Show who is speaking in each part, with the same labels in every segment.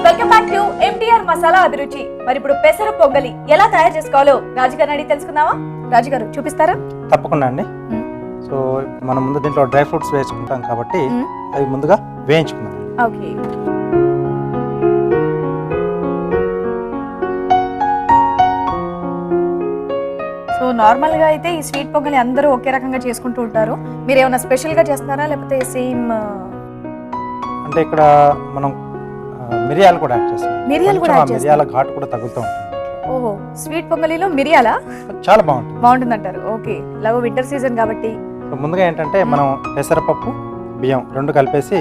Speaker 1: Welcome back to MTR masala అభిరుచి. మరి ఇప్పుడు పెసర పొంగలి ఎలా తయారు చేసుకోవాలో రాజుగారిని అడిగి తెలుసుకుందామా? రాజుగారు చూపిస్తారా?
Speaker 2: తప్పకుండా అండి. సో మనం ముందు దీంట్లో డ్రై ఫ్రూట్స్ వేసుకుంటాం కాబట్టి అవి ముందుగా వేయించుకుందాం.
Speaker 1: ఓకే. సో నార్మల్ గా అయితే ఈ స్వీట్ పొంగలి అందరూ ఒకే రకంగా చేసుకుంటూ ఉంటారు. మీరు ఏమైనా స్పెషల్ గా చేస్తారా లేకపోతే సేమ్?
Speaker 2: అంటే ఇక్కడ మనం మిరియాలు కూడా యాడ్ చేస్తాం. మిరియాల ఘాటు కూడా తగులుతూ ఉంటుంది.
Speaker 1: ఓహో, స్వీట్ పొంగలిలో మిరియాలా?
Speaker 2: చాలా బాగుంటుంది
Speaker 1: అంటారు. ఓకే, లవ్ వింటర్ సీజన్ కాబట్టి.
Speaker 2: సో ముందుగా ఏంటంటే మనం పెసరపప్పు బియ్యం రెండు కలిపేసి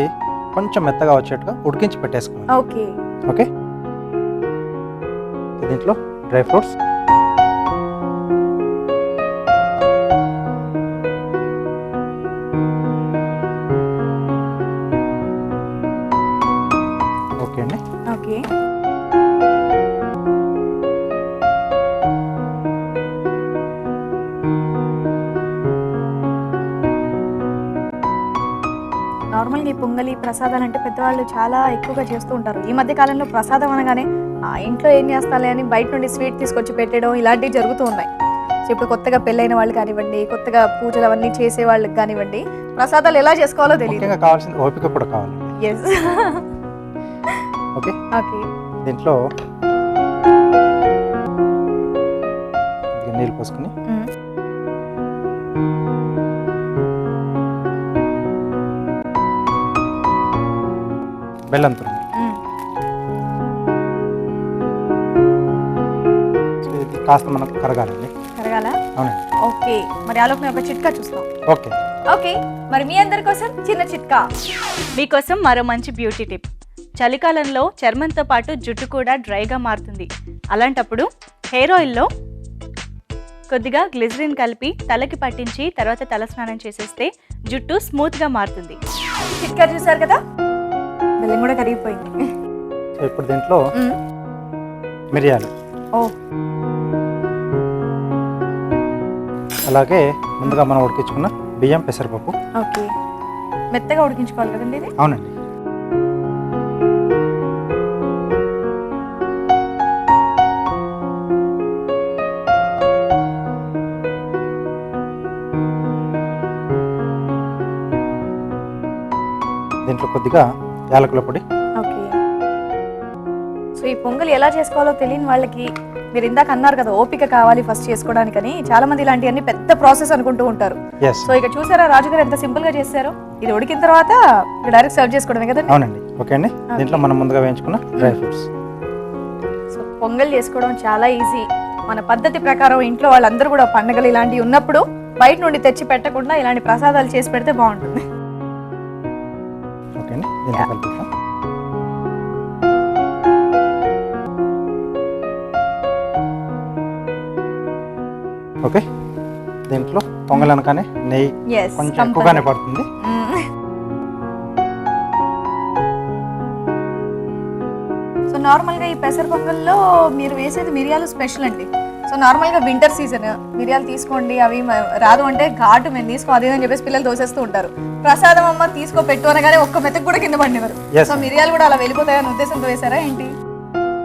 Speaker 2: కొంచెం మెత్తగా వచ్చేట్టుగా ఉడికించి పెట్టేసుకోవాలి.
Speaker 1: Okay
Speaker 2: okay. దీంట్లో డ్రై ఫ్రూట్స్, ఓకే అండి.
Speaker 1: ఓకే. నార్మల్గా ఈ పొంగలి ప్రసాదాలు అంటే పెద్దవాళ్ళు చాలా ఎక్కువగా చేస్తూ ఉంటారు. ఈ మధ్య కాలంలో ప్రసాదం అనగానే ఇంట్లో ఏం చేస్తాలే అని బయట నుండి స్వీట్ తీసుకొచ్చి పెట్టడం ఇలాంటివి జరుగుతూ ఉన్నాయి. సో ఇప్పుడు కొత్తగా పెళ్ళైన వాళ్ళు కానివ్వండి, కొత్తగా పూజలు అవన్నీ చేసే వాళ్ళకి కానివ్వండి, ప్రసాదాలు ఎలా చేసుకోవాలో తెలియదు.
Speaker 2: కావాల్సిన ఓపిక కూడా కావాలి.
Speaker 1: ఎస్.
Speaker 2: ఓకే.
Speaker 1: ఓకే.
Speaker 2: దీంట్లో నీళ్ళు పోసుకుని బెల్లం తురుము, ఇది కాస్త మనకు కరగాలండి.
Speaker 1: కరగాలా?
Speaker 2: అవునండి.
Speaker 1: ఓకే. మరి ఆలోపు ఒక చిట్కా చూస్తాం.
Speaker 2: ఓకే.
Speaker 1: ఓకే. మరి మీ అందరి కోసం చిన్న చిట్కా.
Speaker 3: మీకోసం మరో మంచి బ్యూటీ టిప్. చలికాలంలో చర్మంతో పాటు జుట్టు కూడా డ్రైగా మారుతుంది. అలాంటప్పుడు హెయిర్ ఆయిల్లో కొద్దిగా గ్లిజరిన్ కలిపి తలకి పట్టించి తర్వాత తల స్నానం చేసేస్తే జుట్టు స్మూత్గా మారుతుంది.
Speaker 1: చిట్కా చూసారు కదా, బెల్లం కూడా కరిగిపోయింది.
Speaker 2: సో ఇప్పుడు దీంట్లో మిరియాలు, అలాగే ముందుగా మనం ఉడికించుకున్న బియ్యం పెసరపప్పు.
Speaker 1: ఓకే. మెత్తగా ఉడికించుకోవాలి కదండి ఇది?
Speaker 2: అవునండి. దీంట్లో కొద్దిగా యాలకుల పొడి.
Speaker 1: ఓకే. సో ఈ పొంగల్ ఎలా చేసుకోవాలో తెలియని వాళ్ళకి మీరు ఇందాక అన్నారు కదా ఓపిక కావాలి ఫస్ట్ చేసుకోవడానికని, చాలా మంది ఇలాంటివన్నీ పెద్ద ప్రాసెస్ అనుకుంటూ ఉంటారు. సో ఇక చూసారా రాజుగారు ఎంత సింపుల్ గా చేశారో. ఇది ఉడికిన తర్వాత డైరెక్ట్ సర్వ్ చేసుకోవడమే కదండి?
Speaker 2: అవునండి. ఓకే అండి. దీంట్లో మనం ముందుగా వేయించుకున్న డ్రై ఫ్రూట్స్.
Speaker 1: సో పొంగల్ చేసుకోవడం చాలా ఈజీ. మన పద్ధతి ప్రకారం ఇంట్లో వాళ్ళందరూ కూడా పండుగలు ఇలాంటివి ఉన్నప్పుడు బయట నుండి తెచ్చి పెట్టకుండా ఇలాంటి ప్రసాదాలు చేసి పెడితే బాగుంటుంది.
Speaker 2: ఓకే అండి. దీంట్లో కలుపుతాం. ఓకే. దీంట్లో పొంగల్ అనగానే నెయ్యి కొంచెం ఎక్కువగానే పడుతుంది.
Speaker 1: సో నార్మల్గా ఈ పెసర పొంగల్లో మీరు వేసేది మిరియాలు స్పెషల్ అండి. సో నార్మల్గా వింటర్ సీజన్ మిరియాలు తీసుకోండి, అవి రాదు అంటే ఘాటు మేము తీసుకో అది అని చెప్పేసి పిల్లలు దోసేస్తూ ఉంటారు. ప్రసాదం అమ్మ తీసుకో పెట్టు అనగానే ఒక్క మెత్తకు కూడా కింద పడినవారు. సో మిరియాలు కూడా అలా వెళ్ళిపోతాయని ఉద్దేశంతో వేసారా ఏంటి?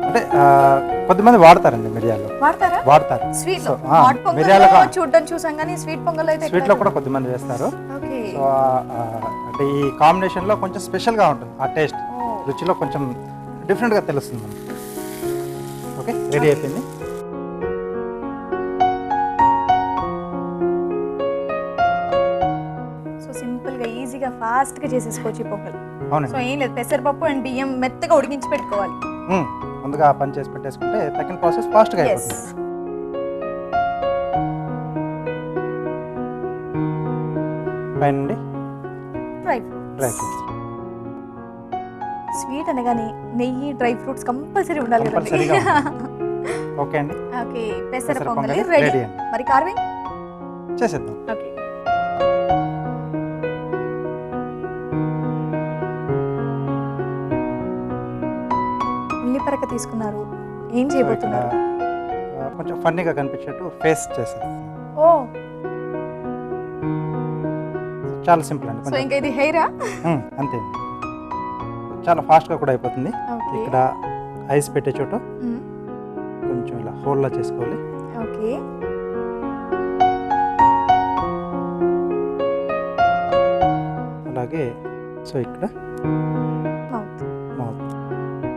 Speaker 2: అంటే కొద్దిమంది వాడతారండి మిరియాలు. వాడతారు
Speaker 1: స్వీట్ లో. చూడటం చూసాం కానీ స్వీట్ పొంగల్ అయితే
Speaker 2: స్వీట్ లో కూడా కొద్దిమంది వేస్తారు. సో అంటే ఈ కాంబినేషన్ లో కొంచెం స్పెషల్ గా ఉంటుంది. ఆ టేస్ట్ రుచిలో కొంచెం డిఫరెంట్ గా తెలుస్తుంది మనకి. ఓకే, రెడీ అయిపోయింది.
Speaker 1: సో సింపుల్ గా ఈజీగా ఫాస్ట్ గా చేసేసుకోవచ్చు ఈ పొంగల్.
Speaker 2: అవునండి.
Speaker 1: సో ఏం లేదు, పెసరపప్పు అండ్ బియ్యం మెత్తగా ఉడికించి పెట్టుకోవాలి.
Speaker 2: ముందుగా పని చేసి పెట్టేసుకుంటే సెకండ్ ప్రాసెస్ ఫాస్ట్గా అయిపోతుంది. పైన
Speaker 1: డ్రై ఫ్రూట్స్. స్వీట్ అనగానే నెయ్యి డ్రై ఫ్రూట్స్ కంపల్సరీ ఉండాలి కదా.
Speaker 2: ఓకే అండి.
Speaker 1: ఓకే, పెసర పొంగలి రెడీ. మరి కార్వింగ్
Speaker 2: చేసేద్దాం.
Speaker 1: ఓకే. ఉల్లిపరక తీసుకున్నారు, ఏం చేయబోతున్నారు?
Speaker 2: కొంచెం ఫన్నీగా కనిపించేట్టు ఫేస్ చేసేది.
Speaker 1: ఓ,
Speaker 2: చాలా సింపుల్ అండి.
Speaker 1: సో ఇంకా ఇది హెయిరా?
Speaker 2: అంతే. చాలా ఫాస్ట్గా కూడా అయిపోతుంది.
Speaker 1: ఓకే.
Speaker 2: ఇక్కడ ఐస్ పెట్టే చోట
Speaker 1: మ్మ్.
Speaker 2: కొంచెం ఇలా హోల్లా చేసుకోవాలి.
Speaker 1: ఓకే.
Speaker 2: అలాగే సో ఇక్కడ
Speaker 1: మౌత్.
Speaker 2: మౌత్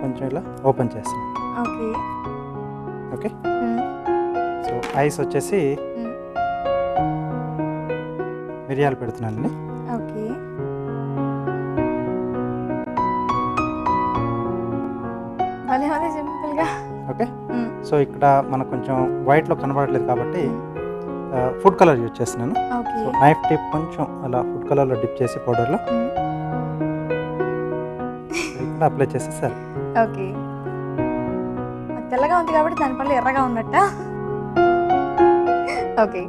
Speaker 2: కొంచెం ఇలా ఓపెన్ చేస్తున్నాం.
Speaker 1: ఓకే.
Speaker 2: ఓకే.
Speaker 1: మ్మ్.
Speaker 2: సో ఐస్ వచ్చేసి
Speaker 1: మ్మ్.
Speaker 2: మిరియాలు పెడుతున్నానండి.
Speaker 1: ఓకే. భలే ఉంది సింపుల్గా.
Speaker 2: ఓకే.
Speaker 1: మ్మ్.
Speaker 2: సో ఇక్కడ మనకు కొంచెం వైట్లో కనబడట్లేదు కాబట్టి ఫుడ్ కలర్ యూజ్ చేస్తున్నాను.
Speaker 1: ఓకే.
Speaker 2: సో నైఫ్ టిప్ కొంచెం అలా ఫుడ్ కలర్లో డిప్ చేసి పౌడర్లో
Speaker 1: మ్మ్.
Speaker 2: ఇక్కడ అప్లై చేసేసారు.
Speaker 1: ఓకే. అది తెల్లగా ఉంది కాబట్టి దాని పనులు ఎర్రగా ఉన్నట్ట. ఓకే.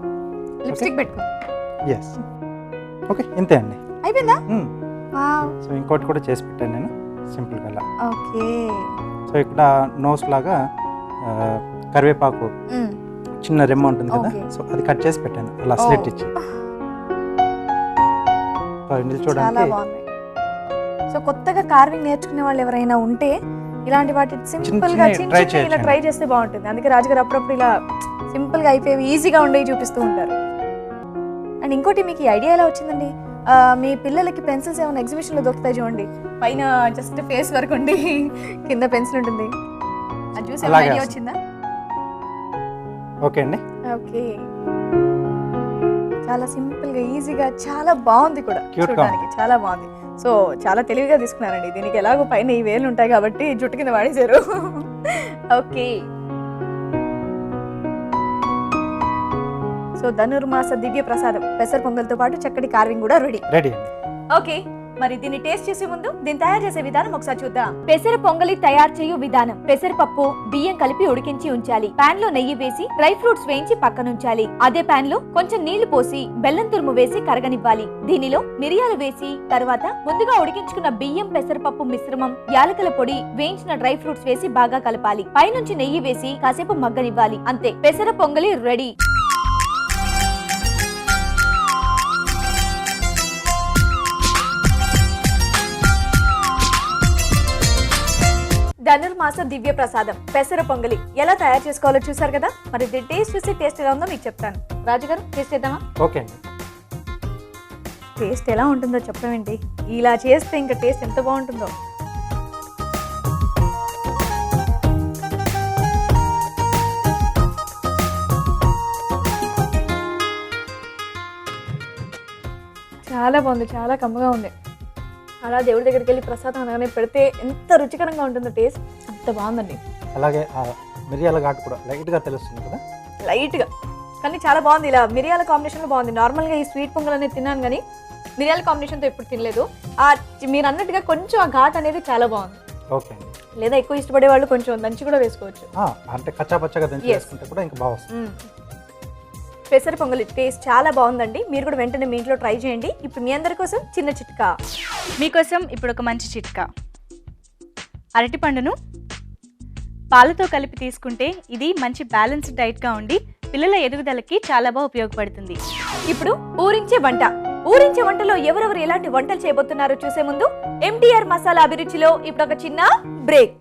Speaker 1: లిప్స్టిక్ పెట్టుకో.
Speaker 2: ఎస్. ఓకే, ఇంతే అండి.
Speaker 1: అయిపోయిందా? వావ్.
Speaker 2: సో ఇంకోటి కూడా చేసి పెట్టాను నేను సింపుల్గా అలా.
Speaker 1: ఓకే.
Speaker 2: సో ఇక్కడ నోస్ లాగా కరివేపాకు
Speaker 1: మ్మ్.
Speaker 2: చిన్న రెమ్మ ఉంటుంది కదా,
Speaker 1: Okay.
Speaker 2: సో అది కట్ చేసి పెట్టాను అలా
Speaker 1: Oh.
Speaker 2: స్లిట్ ఇచ్చి. సో ఇందులో
Speaker 1: చాలా
Speaker 2: చూడడానికి
Speaker 1: బాగుంది. సో కొత్తగా కార్వింగ్ నేర్చుకునే వాళ్ళు ఎవరైనా ఉంటే ఇలాంటి వాటి సింపుల్ గా
Speaker 2: చిన్నవి try
Speaker 1: ఇలా
Speaker 2: చేయొచ్చండి.
Speaker 1: ట్రై చేస్తే బాగుంటుంది. అందుకే రాజుగారు అప్పుడప్పుడు ఇలా సింపుల్ గా అయిపోయి ఈజీగా ఉండేవి చూపిస్తూ ఉంటారు. అండ్ ఇంకోటి మీకు ఈ ఐడియా ఎలా వచ్చిందండి? మీ పిల్లలకి పెన్సిల్స్ ఏమైనా ఎగ్జిబిషన్ లో దొరుకుతాయి చూడండి, పైన జస్ట్ ఫేస్ వరకు ఉండి కింద పెన్సిల్ ఉంటుంది, అది చూసి
Speaker 2: అలాగే
Speaker 1: ఐడియా
Speaker 2: వస్తుంది.
Speaker 1: వచ్చిందా?
Speaker 2: ఓకే అండి.
Speaker 1: ఓకే. చాలా సింపుల్ గా ఈజీగా చాలా బాగుంది కూడా
Speaker 2: Cute గా
Speaker 1: చూడడానికి, చాలా బాగుంది. సో చాలా తెలివిగా తీసుకున్నారండి. దీనికి ఎలాగో పైన ఈ వేలు ఉంటాయి కాబట్టి జుట్టు కింద వాడేశారు. ఓకే. సో ధనుర్మాస దివ్య ప్రసాదం పెసర పొంగల్తో పాటు చక్కటి కార్వింగ్ కూడా రెడీ.
Speaker 2: రెడీ అండి.
Speaker 1: ఓకే, మరి దీన్ని టేస్ట్ చేసే ముందు దీన్ని తయారు చేసే విధానం ఒకసారి చూద్దాం. పెసర పొంగలి తయారు చేయు విధానం: పెసరపప్పు, బియ్యం కలిపి ఉడికించి ఉంచాలి. పాన్ లో నెయ్యి వేసి డ్రై ఫ్రూట్స్ వేయించి పక్కనుంచాలి. అదే పాన్ లో కొంచెం నీళ్లు పోసి బెల్లం తురుము వేసి కరగనివ్వాలి. దీనిలో మిరియాలు వేసి తర్వాత ముందుగా ఉడికించుకున్న బియ్యం పెసరపప్పు మిశ్రమం, యాలకుల పొడి, వేయించిన డ్రై ఫ్రూట్స్ వేసి బాగా కలపాలి. పైనుంచి నెయ్యి వేసి కాసేపు మగ్గనివ్వాలి. అంతే, పెసర పొంగలి రెడీ. ధనుర్మాస దివ్య ప్రసాదం పెసర పొంగలి ఎలా తయారు చేసుకోవాలో చూసారు కదా. మరి ఇది టేస్ట్ చూసి టేస్ట్ ఎలా ఉందో మీకు చెప్తాను. రాజుగారు టేస్ట్ చేద్దామా?
Speaker 2: ఓకే అండి.
Speaker 1: టేస్ట్ ఎలా ఉంటుందో చెప్పమేంటి, ఇలా చేస్తే ఇంకా టేస్ట్ ఎంత బాగుంటుందో. చాలా బాగుంది, చాలా కమ్మగా ఉంది. అలా దేవుడి దగ్గరికి వెళ్ళి ప్రసాదం అనగానే పెడితే ఎంత రుచికరంగా ఉంటుందో టేస్ట్, అంత బాగుందండి.
Speaker 2: అలాగే ఆ మిరియాల ఘాటు కూడా లైట్గా తెలుస్తుంది కదా.
Speaker 1: లైట్గా కానీ చాలా బాగుంది. ఇలా మిరియాల కాంబినేషన్లో బాగుంది. నార్మల్గా ఈ స్వీట్ పొంగల్ అనేది తిన్నాను కానీ మిరియాల కాంబినేషన్తో ఎప్పుడు తినలేదు. మీరు అన్నట్టుగా కొంచెం ఆ ఘాట్ అనేది చాలా బాగుంది.
Speaker 2: ఓకే అండి.
Speaker 1: లేదా ఎక్కువ ఇష్టపడే వాళ్ళు కొంచెం దంచి కూడా వేసుకోవచ్చు.
Speaker 2: అంటే కచ్చా పచ్చగా దంచి
Speaker 1: Yes.
Speaker 2: వేసుకుంటే కూడా ఇంకా బాగా వస్తుంది.
Speaker 1: పెసర పొంగలి టేస్ట్ చాలా బాగుందండి. మీరు కూడా వెంటనే మీ ఇంట్లో ట్రై చేయండి. ఇప్పుడు మీ అందరి కోసం చిన్న చిట్కా.
Speaker 3: మీకోసం ఇప్పుడు ఒక మంచి చిట్కా. అరటిపండును పాలతో కలిపి తీసుకుంటే ఇది మంచి బ్యాలెన్స్డ్ డైట్గా ఉండి పిల్లల ఎదుగుదలకి చాలా బాగా ఉపయోగపడుతుంది.
Speaker 1: ఇప్పుడు ఊరించే వంట. ఊరించే వంటలో ఎవరెవరు ఎలాంటి వంటలు చేయబోతున్నారో చూసే ముందు MTR మసాలా అభిరుచిలో ఇప్పుడు ఒక చిన్న బ్రేక్.